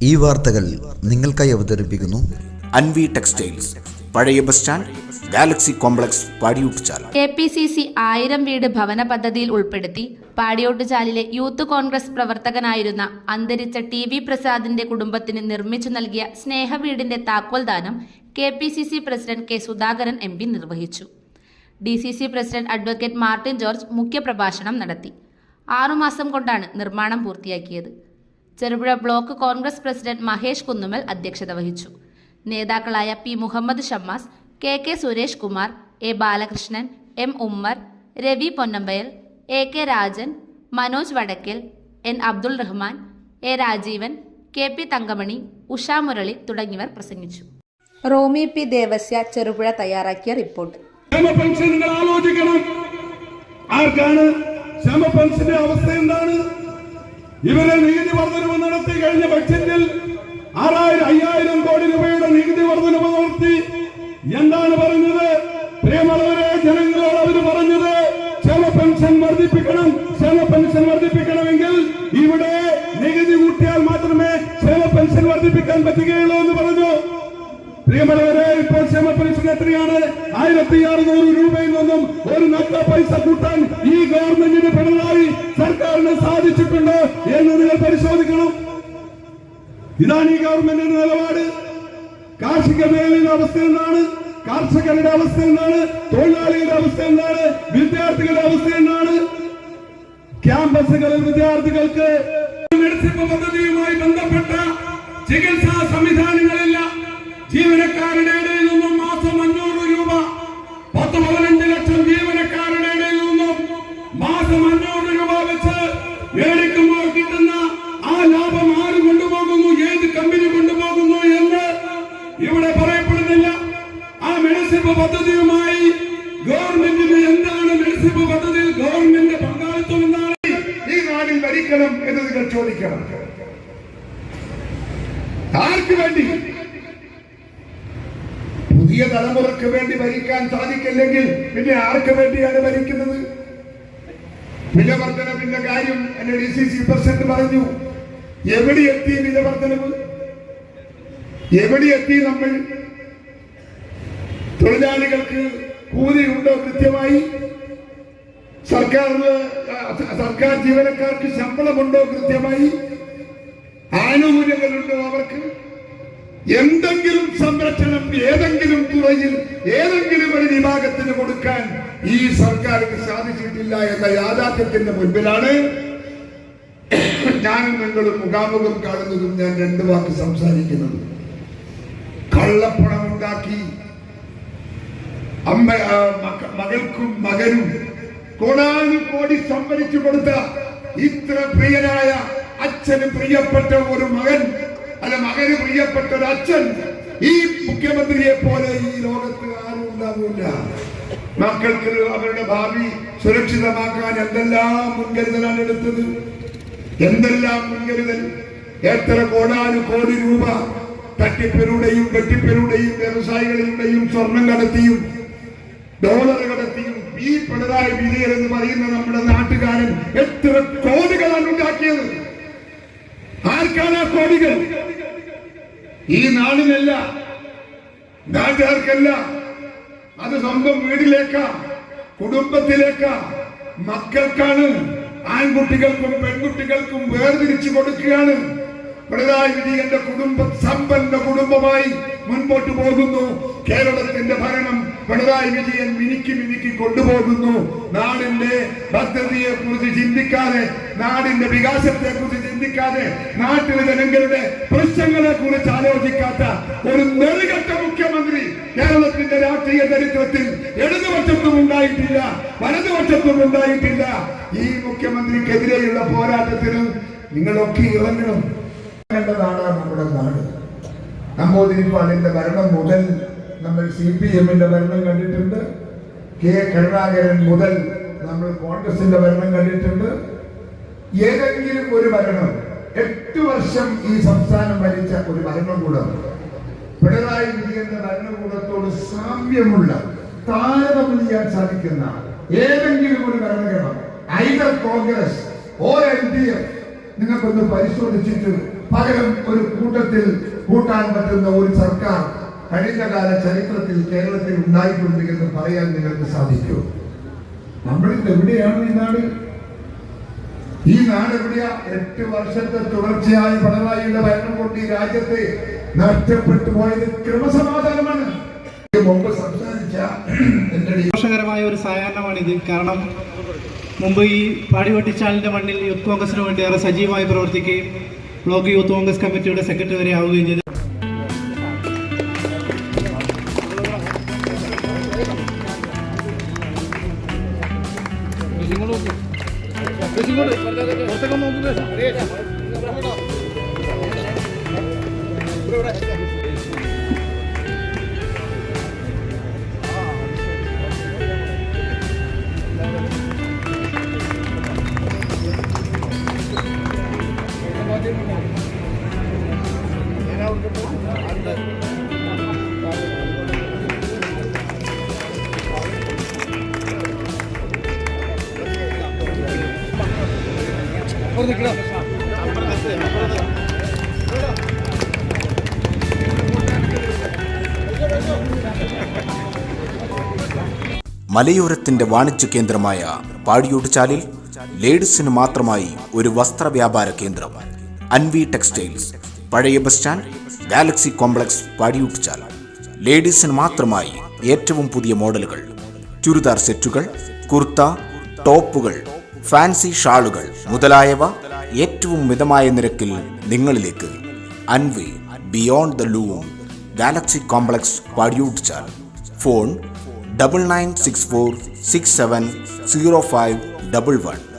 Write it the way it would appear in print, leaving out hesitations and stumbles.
ഈ വാർത്തകൾ നിങ്ങൾക്കായി അവതരിപ്പിക്കുന്നു അൻവി ടെക്സ്റ്റൈൽസ്, പഴയ bus stand, Galaxy complex, Padiyottuchal. KPCC 1000 വീട് ഭവന പദ്ധതിയിൽ ഉൾപ്പെടുത്തി പാടിയോട്ടുചാലിലെ യൂത്ത് കോൺഗ്രസ് പ്രവർത്തകനായിരുന്ന അന്തരിച്ച TV പ്രസാദിന്റെ കുടുംബത്തിന് നിർമ്മിച്ചു നൽകിയ സ്നേഹവീടിന്റെ താക്കോൽദാനം KPCC president K. Sudhakaran MP നിർവഹിച്ചു. DCC president advocate Martin George മുഖ്യപ്രഭാഷണം നടത്തി. 6 മാസം കൊണ്ടാണ് നിർമ്മാണം പൂർത്തിയാക്കിയത്. ചെറുപുഴ ബ്ലോക്ക് കോൺഗ്രസ് പ്രസിഡന്റ് മഹേഷ് കുന്നുമൽ അധ്യക്ഷത വഹിച്ചു. നേതാക്കളായ P. Muhammad Shammas, KK Suresh Kumar, A. Balakrishnan, M. Ummer, Ravi Ponnampayal, AK Rajan, Manoj Vadakkel, N. Abdul Rahman, A. Rajeevan, KP Thankamani, Usha Murali തുടങ്ങിയവർ പ്രസംഗിച്ചു. റോമി P. ദേവസ്യ, ചെറുപുഴ തയ്യാറാക്കിയ റിപ്പോർട്ട്. ആലോചിക്കണം, ആർക്കാണ് ക്ഷേമ പെൻഷന്റെ അവസ്ഥ എന്താണ്? ഇവരെ നികുതി വർധനവ് നടത്തി കഴിഞ്ഞ ബഡ്ജറ്റിൽ 5000 കോടി രൂപയുടെ നികുതി വർധനവ് നടത്തി. എന്താണ് പറഞ്ഞത്? പ്രിയമുള്ളവരെ, ജനങ്ങളോട് അവർ പറഞ്ഞത് ക്ഷേമ പെൻഷൻ വർദ്ധിപ്പിക്കണം. ക്ഷേമ പെൻഷൻ വർദ്ധിപ്പിക്കണമെങ്കിൽ ഇവിടെ നികുതി കൂട്ടിയാൽ മാത്രമേ ക്ഷേമ പെൻഷൻ വർദ്ധിപ്പിക്കാൻ പറ്റുകയുള്ളൂ എന്ന് പറഞ്ഞു. പ്രിയമുള്ളവരെ, ഇപ്പോൾ ക്ഷേമ പെൻഷൻ എത്രയാണ്? 1600 രൂപയിൽ നിന്നും ഒരു നല്ല പൈസ കൂട്ടാൻ ഈ ഗവൺമെന്റിന് പിണറായി സർക്കാരിന് സാധിച്ചിട്ടുണ്ട് എന്ന് നിങ്ങൾ പരിശോധിക്കണം. ഇതാണ് ഈ ഗവൺമെന്റിന്റെ നിലപാട്. കാർഷിക മേഖലയുടെ അവസ്ഥ എന്താണ്? കർഷകരുടെ അവസ്ഥ എന്താണ്? തൊഴിലാളികളുടെ അവസ്ഥ എന്താണ്? വിദ്യാർത്ഥികളുടെ അവസ്ഥ എന്താണ്? ക്യാമ്പസുകളിൽ വിദ്യാർത്ഥികൾക്ക് മെഡിസിൻ പദ്ധതിയുമായി ബന്ധപ്പെട്ട ചികിത്സാ സംവിധാനങ്ങളില്ല. ജീവനക്കാരുടെ ഇടയിൽ നിന്നും മാസം 500 രൂപ, 10-15 ലക്ഷം ജീവനക്കാരുടെ ഇടയിൽ നിന്നും മാസം 500 രൂപ വെച്ച് മേടിക്കുമ്പോൾ കിട്ടുന്ന ആ ലാഭം ആര് കൊണ്ടുപോകുന്നു, ഏത് കമ്പനി കൊണ്ടുപോകുന്നു എന്ന് ഇവിടെ പറയപ്പെടുന്നില്ല. ആ മെഡിസിപ്പ് പദ്ധതിയുമായി ഗവൺമെന്റിന് എന്താണ് മെഡിസിപ്പ് പദ്ധതിയിൽ ഗവൺമെന്റ് പങ്കാളിത്തം എന്താണ്? ഈ നാടിൽ ഭരിക്കണം എന്ന് നിങ്ങൾ ചോദിക്കണം. ആർക്ക് വേണ്ടി? പുതിയ തലമുറക്ക് വേണ്ടി ഭരിക്കാൻ സാധിക്കില്ലെങ്കിൽ പിന്നെ ആർക്ക് വേണ്ടിയാണ് ഭരിക്കുന്നത്? വില വർധനവിന്റെ കാര്യം എന്റെ DCC പ്രസിഡന്റ് പറഞ്ഞു. എവിടെ എത്തി വില വർധനവ്? എവിടെ എത്തി നമ്മൾ? തൊഴിലാളികൾക്ക് കൂലി ഉണ്ടോ കൃത്യമായി? സർക്കാർ ജീവനക്കാർക്ക് ശമ്പളമുണ്ടോ കൃത്യമായി? ആനുകൂല്യങ്ങളുണ്ടോ അവർക്ക്? എന്തെങ്കിലും സംരക്ഷണം ഏതെങ്കിലും തുറയിൽ ഏതെങ്കിലും ഒരു വിഭാഗത്തിന് കൊടുക്കാൻ ഈ സർക്കാരിന് സാധിച്ചിട്ടില്ല എന്ന യാഥാർത്ഥ്യത്തിന്റെ മുൻപിലാണ് ഞാനും നിങ്ങളും മുഖാമുഖം കാണുന്നതും ഞാൻ 2 വാക്ക് സംസാരിക്കുന്നത്. കള്ളപ്പണം ഉണ്ടാക്കി മകൾക്കും മകനും കോടാനുകോടി സംഭരിച്ചു കൊടുത്ത ഇത്ര പ്രിയനായ അച്ഛന് പ്രിയപ്പെട്ട ഒരു മകൻ, അല്ല മകന് പ്രിയപ്പെട്ട ഒരു അച്ഛൻ ഈ മുഖ്യമന്ത്രിയെ പോലെ ഈ ലോകത്ത് ആരും ഉണ്ടാവില്ല. മക്കൾക്ക് അവരുടെ ഭാവി സുരക്ഷിതമാക്കാൻ എന്തെല്ലാം മുൻകരുതലാണ് എടുത്തത്? എന്തെല്ലാം മുൻകരുതൽ! എത്ര കോടാനുകോടി രൂപ തട്ടിപ്പിലൂടെയും വെട്ടിപ്പിലൂടെയും വ്യവസായികളിലൂടെയും സ്വർണം കടത്തിയും ഡോളർ കടത്തിയും ഈ പിണറായി വിജയൻ എന്ന് പറയുന്ന നമ്മുടെ നാട്ടുകാരൻ എത്ര കോടികളാണ് ഉണ്ടാക്കിയത്? ആർക്കാണ് ആ കോടികൾ? ഈ നാടിനല്ല, നാട്ടുകാർക്കല്ല. അത് സ്വന്തം വീട്ടിലേക്കാ, കുടുംബത്തിലേക്കാ, മക്കൾക്കാണ്. ആൺകുട്ടികൾക്കും പെൺകുട്ടികൾക്കും വേർതിരിച്ചു കൊടുക്കുകയാണ്. പിണറായി വിജയന്റെ കുടുംബം സമ്പന്ന കുടുംബമായി മുൻപോട്ട് പോകുന്നു. കേരളത്തിന്റെ ഭരണം പിണറായി വിജയൻ മിനുക്കി കൊണ്ടുപോകുന്നു. നാടിന്റെ ഭദ്രതയെ കുറിച്ച് ചിന്തിക്കാതെ, നാടിന്റെ വികാസത്തെ കുറിച്ച് ചിന്തിക്കാതെ, നാട്ടിലെ ജനങ്ങളുടെ പ്രശ്നങ്ങളെ കുറിച്ച് ആലോചിക്കാത്ത ഒരു നെറുകെട്ട മുഖ്യമന്ത്രി കേരളത്തിന്റെ രാഷ്ട്രീയ ചരിത്രത്തിൽ ഇടതുപക്ഷത്തും ഉണ്ടായിട്ടില്ല, വലതുപക്ഷത്തും ഉണ്ടായിട്ടില്ല. ഈ മുഖ്യമന്ത്രിക്കെതിരെയുള്ള പോരാട്ടത്തിന് നിങ്ങളൊക്കെ ഇറങ്ങണം. നാടാണ് നമ്മുടെ നാട്. നമ്പൂതിരിപ്പാടിന്റെ ഭരണം മുതൽ നമ്മൾ CPM-ന്റെ ഭരണം കണ്ടിട്ടുണ്ട്. K. കരുണാകരൻ മുതൽ നമ്മൾ കോൺഗ്രസിന്റെ ഭരണം കണ്ടിട്ടുണ്ട്. ഏതെങ്കിലും ഒരു ഭരണം 8 വർഷം ഈ സംസ്ഥാനം ഭരിച്ച ഒരു ഭരണകൂടം പിണറായി വിജയന്റെ ഭരണകൂടത്തോട് സാമ്യമുള്ള, താരതമ്യം ചെയ്യാൻ സാധിക്കുന്ന ഏതെങ്കിലും ഒരു ഭരണകൂടം, ഐദർ കോൺഗ്രസ് ഓർ LDF, നിങ്ങൾക്കൊന്ന് പരിശോധിച്ചിട്ട് പകരം ഒരു കൂട്ടത്തിൽ കൂട്ടാൻ പറ്റുന്ന ഒരു സർക്കാർ കഴിഞ്ഞ കാല ചരിത്രത്തിൽ കേരളത്തിൽ ഉണ്ടായിട്ടുണ്ട് എന്ന് പറയാൻ നിങ്ങൾക്ക് സാധിക്കൂ? നമ്മളിത് എവിടെയാണ് ഈ നാട്? ഈ നാട് എവിടെയാ? 8 വർഷത്തെ തുടർച്ചയായ പിണറായിയുടെ ഭരണം കൊണ്ട് ഈ രാജ്യത്തെ നഷ്ടപ്പെട്ടു പോയത് ക്രമസമാധാനമാണ്. മുമ്പ് സംസാരിച്ച ദോഷകരമായ ഒരു സായാഹ്നമാണിത്. കാരണം മുമ്പ് ഈ പാടിവെട്ടിച്ചാലിന്റെ മണ്ണിൽ യൂത്ത് കോൺഗ്രസിന് വേണ്ടി ഏറെ സജീവമായി പ്രവർത്തിക്കുകയും ബ്ലോക്ക് യൂത്ത് കോൺഗ്രസ് കമ്മിറ്റിയുടെ സെക്രട്ടറി വരെ ആവുകയും ചെയ്തു. മലയോരത്തിന്റെ വാണിജ്യ കേന്ദ്രമായ പാടിയോട്ടുചാലിൽ ലേഡീസിന് മാത്രമായി ഒരു വസ്ത്ര വ്യാപാര കേന്ദ്രം. അൻവി ടെക്സ്റ്റൈൽസ്, പഴയ bus stand, Galaxy complex, Padiyottuchal. ലേഡീസിന് മാത്രമായി ഏറ്റവും പുതിയ മോഡലുകൾ, ചുരിദാർ സെറ്റുകൾ, കുർത്ത, ടോപ്പുകൾ, ഫാൻസി ഷാളുകൾ മുതലായവ ഏറ്റവും മിതമായ നിരക്കിൽ നിങ്ങളിലേക്ക്. Anvi beyond the loom, Galaxy complex, Padiyottuchal. Phone 9964670511.